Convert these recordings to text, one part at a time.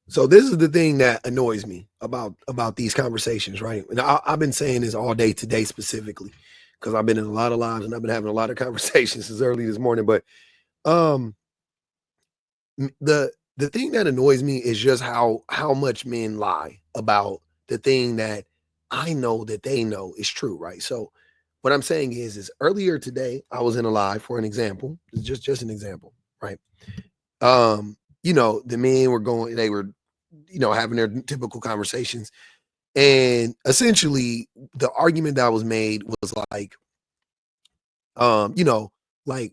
So this is the thing that annoys me about these conversations, right? And I've been saying this all day today specifically because I've been in a lot of lives and I've been having a lot of conversations since early this morning. But um, the thing that annoys me is just how much men lie about the thing that I know that they know is true, right? So what I'm saying is earlier today I was in a live for an example, just an example, right? The men were going, they were, having their typical conversations. And essentially the argument that was made was like, um, you know, like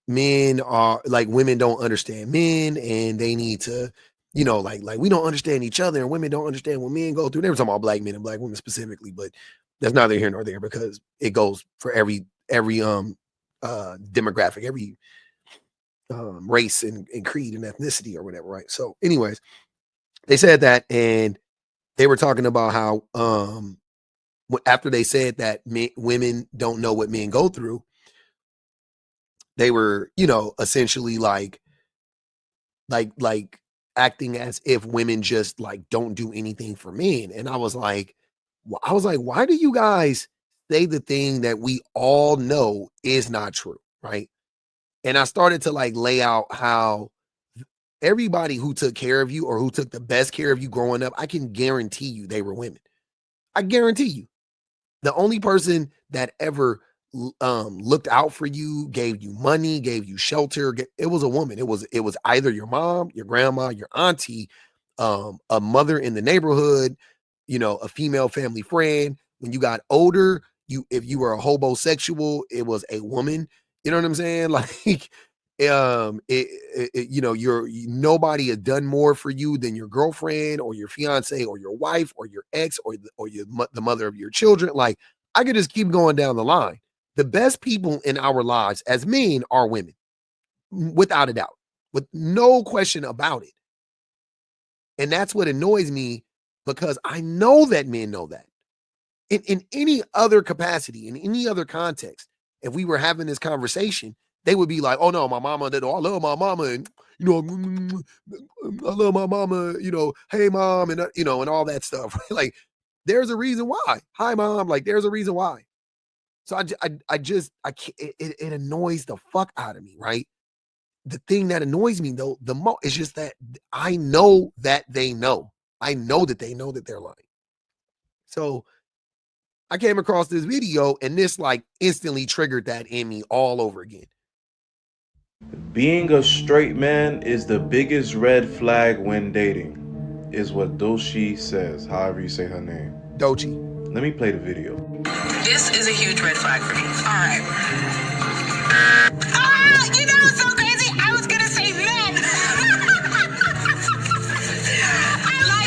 men are like women don't understand men and they need to, like we don't understand each other and women don't understand what men go through. They were talking about black men and black women specifically, but that's neither here nor there because it goes for every demographic, every race and creed and ethnicity or whatever, right? So anyways, they said that and they were talking about how after they said that women don't know what men go through, they were, essentially like acting as if women just like don't do anything for men. And I was like, why do you guys say the thing that we all know is not true, right? And I started to like lay out how everybody who took care of you or who took the best care of you growing up, I can guarantee you they were women. I guarantee you. The only person that ever looked out for you, gave you money, gave you shelter, it was a woman. It was either your mom, your grandma, your auntie, a mother in the neighborhood, a female family friend. When you got older, if you were a homosexual, it was a woman. You know what I'm saying? Like, nobody has done more for you than your girlfriend or your fiance or your wife or your ex or the mother of your children. Like, I could just keep going down the line. The best people in our lives as men are women, without a doubt, with no question about it. And that's what annoys me because I know that men know that. In any other capacity, in any other context, if we were having this conversation, they would be like, oh no, my mama did. Oh, I love my mama. And, I love my mama, hey mom, and, and all that stuff. Like, there's a reason why. Hi mom. Like, there's a reason why. So I can't, it annoys the fuck out of me, right? The thing that annoys me though, the most is just that I know that they know. I know that they know that they're lying. So I came across this video and this like instantly triggered that in me all over again. Being a straight man is the biggest red flag when dating, is what Doechii says, however you say her name. Doechii. Let me play the video. This is a huge red flag for me. All right. It's so crazy. I was going to say men. I was going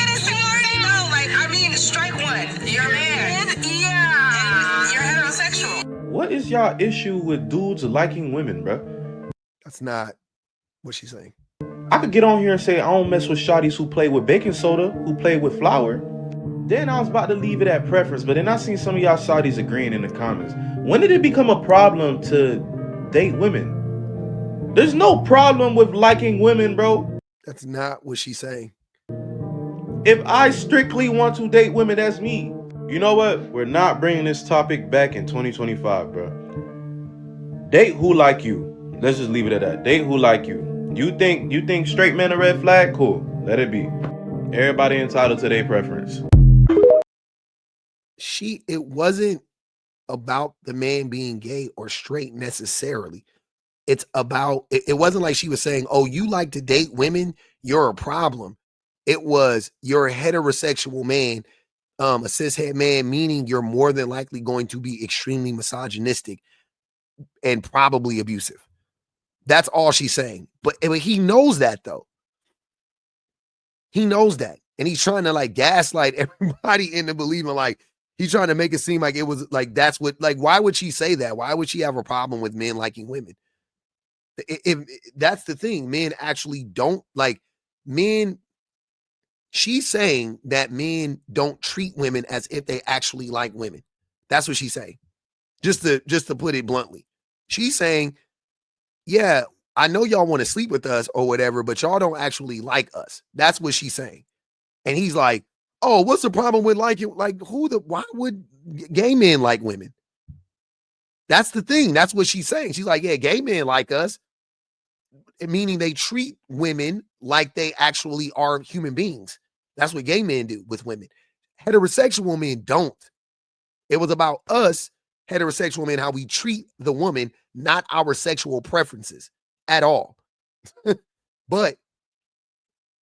to say men. No, I mean, strike one. You're a man. Yeah. And you're heterosexual. What is y'all issue with dudes liking women, bruh? That's not what she's saying. I could get on here and say I don't mess with shawties who play with baking soda, who play with flour. Then I was about to leave it at preference, but then I seen some of y'all shawties agreeing in the comments. When did it become a problem to date women? There's no problem with liking women, bro. That's not what she's saying. If I strictly want to date women, that's me. You know what? We're not bringing this topic back in 2025, bro. Date who like you. Let's just leave it at that. Date who like you. You think straight men are red flag? Cool. Let it be. Everybody entitled to their preference. It wasn't about the man being gay or straight necessarily. It's about, it wasn't like she was saying, oh, you like to date women, you're a problem. It was, you're a heterosexual man, a cishet man, meaning you're more than likely going to be extremely misogynistic and probably abusive. That's all she's saying. But he knows that though. He knows that. And he's trying to like gaslight everybody into believing like, he's trying to make it seem like it was like, that's what, like, why would she say that? Why would she have a problem with men liking women? If that's the thing, men actually don't like men. She's saying that men don't treat women as if they actually like women. That's what she's saying. Just to put it bluntly, she's saying, yeah, I know y'all want to sleep with us or whatever, but y'all don't actually like us. That's what she's saying. And he's like, oh, what's the problem with liking? Like, why would gay men like women? That's the thing. That's what she's saying. She's like, yeah, gay men like us, meaning they treat women like they actually are human beings. That's what gay men do with women. Heterosexual men don't. It was about us, heterosexual men, how we treat the woman, not our sexual preferences at all. But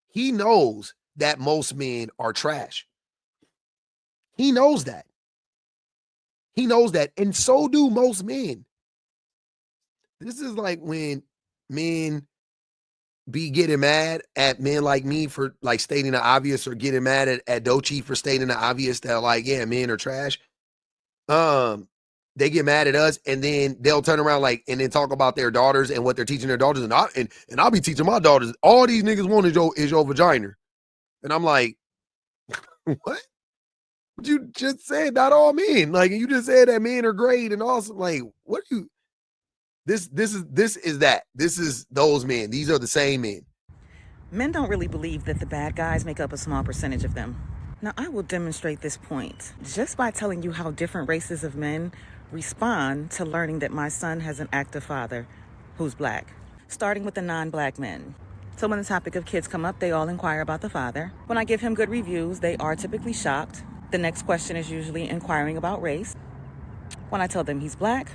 he knows that most men are trash. He knows that. He knows that. And so do most men. This is like when men be getting mad at men like me for like stating the obvious, or getting mad at Doechii for stating the obvious that like, yeah, men are trash. They get mad at us, and then they'll turn around like and then talk about their daughters and what they're teaching their daughters, and I'll be teaching my daughters, all these niggas want is your vagina. And I'm like, what? You just said not all men. Like, you just said that men are great and awesome. Like, what do you this is that. This is those men. These are the same men. Men don't really believe that the bad guys make up a small percentage of them. Now, I will demonstrate this point just by telling you how different races of men respond to learning that my son has an active father who's black. Starting with the non-black men. So when the topic of kids come up, they all inquire about the father. When I give him good reviews, they are typically shocked. The next question is usually inquiring about race. When I tell them he's black,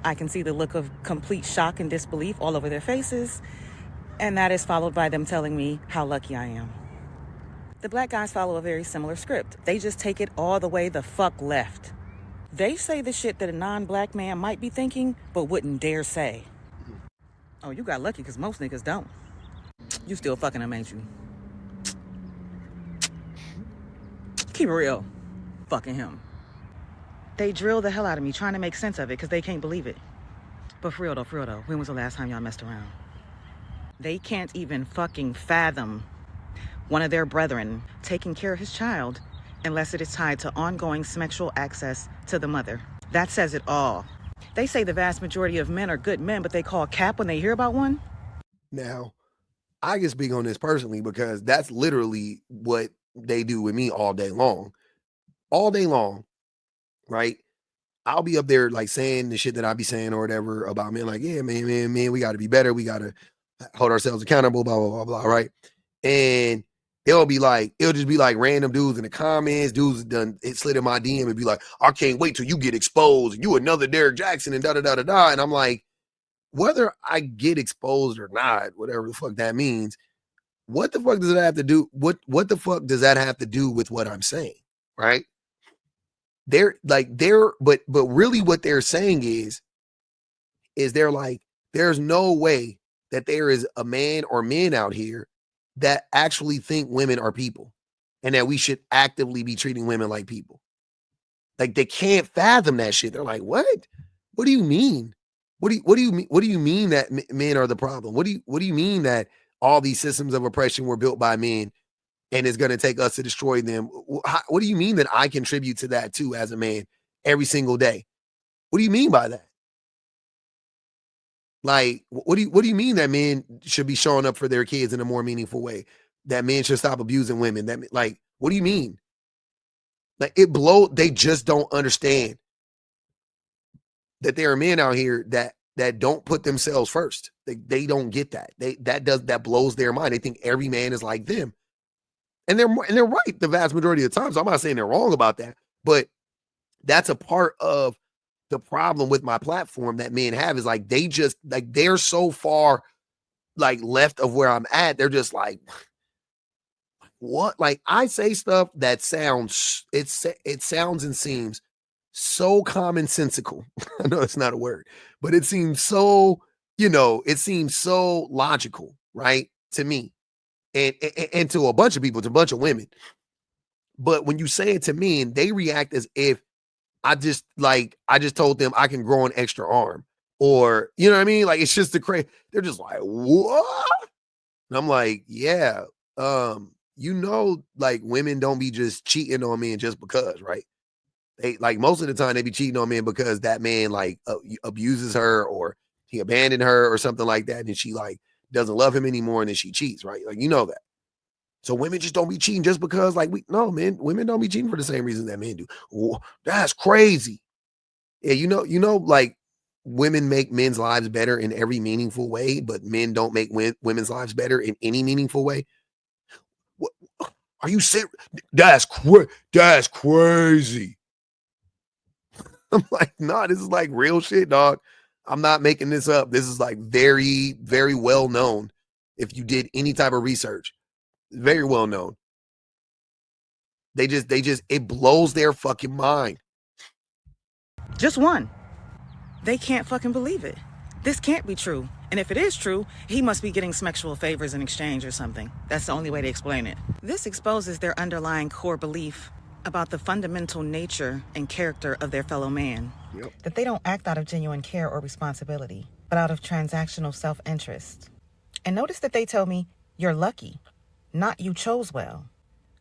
I can see the look of complete shock and disbelief all over their faces, and that is followed by them telling me how lucky I am. The black guys follow a very similar script. They just take it all the way the fuck left. They say the shit that a non-black man might be thinking, but wouldn't dare say. Oh, you got lucky because most niggas don't. You still fucking him, ain't you? Keep it real. Fucking him. They drill the hell out of me trying to make sense of it because they can't believe it. But for real though, when was the last time y'all messed around? They can't even fucking fathom one of their brethren taking care of his child unless it is tied to ongoing sexual access to the mother. That says it all. They say the vast majority of men are good men, but they call cap when they hear about one. Now, I can speak on this personally because that's literally what they do with me all day long. All day long, right? I'll be up there like saying the shit that I be saying or whatever about men, like, yeah, man, we got to be better. We got to hold ourselves accountable, blah, blah, blah, blah, right? And it'll just be like random dudes in the comments, dudes done it slid in my DM and be like, I can't wait till you get exposed. You another Derek Jackson and da-da-da-da-da. And I'm like, whether I get exposed or not, whatever the fuck that means, what the fuck does that have to do? What the fuck does that have to do with what I'm saying? Right? But really what they're saying is they're like, there's no way that there is a man or men out here that actually think women are people and that we should actively be treating women like people. Like, they can't fathom that shit. They're like, what? What do you mean? What do you mean that men are the problem? What do you mean that all these systems of oppression were built by men and it's going to take us to destroy them? What do you mean that I contribute to that too as a man every single day? What do you mean by that? Like, what do you mean that men should be showing up for their kids in a more meaningful way? That men should stop abusing women? What do you mean? Like, they just don't understand that there are men out here that don't put themselves first. They don't get that. That blows their mind. They think every man is like them. And they're right the vast majority of the time. So I'm not saying they're wrong about that, but that's a part of the problem with my platform that men have, is like, they're so far like left of where I'm at. They're just like, what? Like, I say stuff that sounds and seems so commonsensical. I know it's not a word, but it seems so, it seems so logical, right? To me and to a bunch of people, to a bunch of women. But when you say it to men, they react as if I just told them I can grow an extra arm, or, you know what I mean? Like, it's just the crazy. They're just like, what? And I'm like, yeah, like, women don't be just cheating on men just because, right? They, like, most of the time they be cheating on men because that man like abuses her, or he abandoned her or something like that, and she like doesn't love him anymore, and then she cheats, right? Like, you know that. So women just don't be cheating just because, like, women don't be cheating for the same reason that men do. Oh, that's crazy. Yeah, like women make men's lives better in every meaningful way, but men don't make women's lives better in any meaningful way. What, are you serious? That's crazy. I'm like, nah, this is like real shit, dog. I'm not making this up. This is like very, very well known. If you did any type of research, very well known. They just, it blows their fucking mind. Just one. They can't fucking believe it. This can't be true. And if it is true, he must be getting sexual favors in exchange or something. That's the only way to explain it. This exposes their underlying core belief about the fundamental nature and character of their fellow man. Yep. That they don't act out of genuine care or responsibility, but out of transactional self-interest. And notice that they tell me, you're lucky, not you chose well.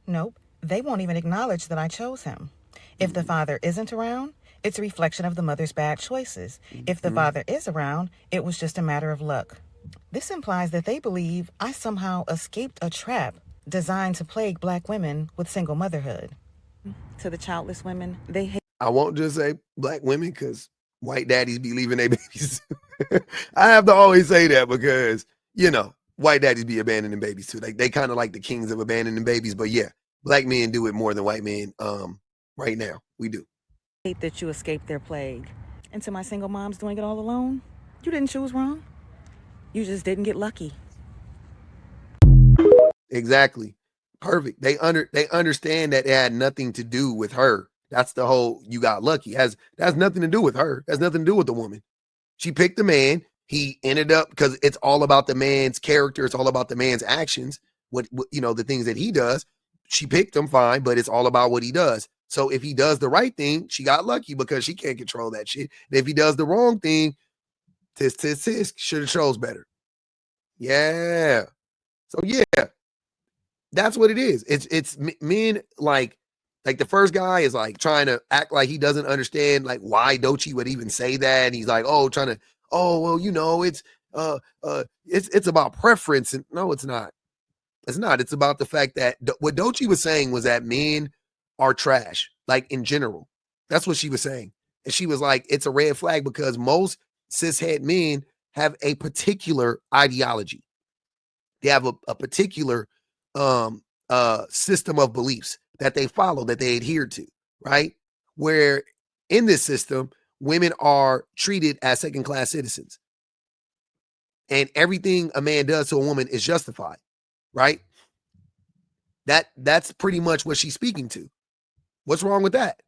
Nope, they won't even acknowledge that I chose him. If the father isn't around, it's a reflection of the mother's bad choices. If the father is around, it was just a matter of luck. This implies that they believe I somehow escaped a trap designed to plague Black women with single motherhood. To the childless women, they hate. I won't just say Black women because white daddies be leaving their babies. I have to always say that because, white daddies be abandoning babies too. They kind of like the kings of abandoning babies. But yeah, Black men do it more than white men right now. We do. Hate that you escaped their plague. And to my single moms doing it all alone, you didn't choose wrong. You just didn't get lucky. Exactly. Perfect. They understand that it had nothing to do with her. That's the whole you got lucky. That's nothing to do with her. That's nothing to do with the woman. She picked the man. He ended up, because it's all about the man's character. It's all about the man's actions. What the things that he does. She picked him, fine, but it's all about what he does. So if he does the right thing, she got lucky because she can't control that shit. And if he does the wrong thing, tisk, should have chose better. Yeah. So yeah, that's what it is. It's men like the first guy is like trying to act like he doesn't understand like why Doechii would even say that. And he's like, it's about preference. And no, it's not. It's not. It's about the fact that what Doechii was saying was that men are trash, like in general. That's what she was saying. And she was like, it's a red flag because most cishet men have a particular ideology. They have a particular system of beliefs that they follow, that they adhere to, right? Where in this system, women are treated as second-class citizens. And everything a man does to a woman is justified, right? That's pretty much what she's speaking to. What's wrong with that?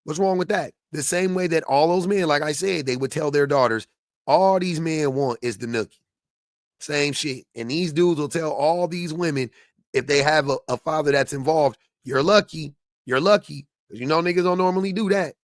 What's wrong with that? The same way that all those men, like I said, they would tell their daughters, all these men want is the nookie. Same shit. And these dudes will tell all these women, if they have a father that's involved, you're lucky. You're lucky. Because niggas don't normally do that.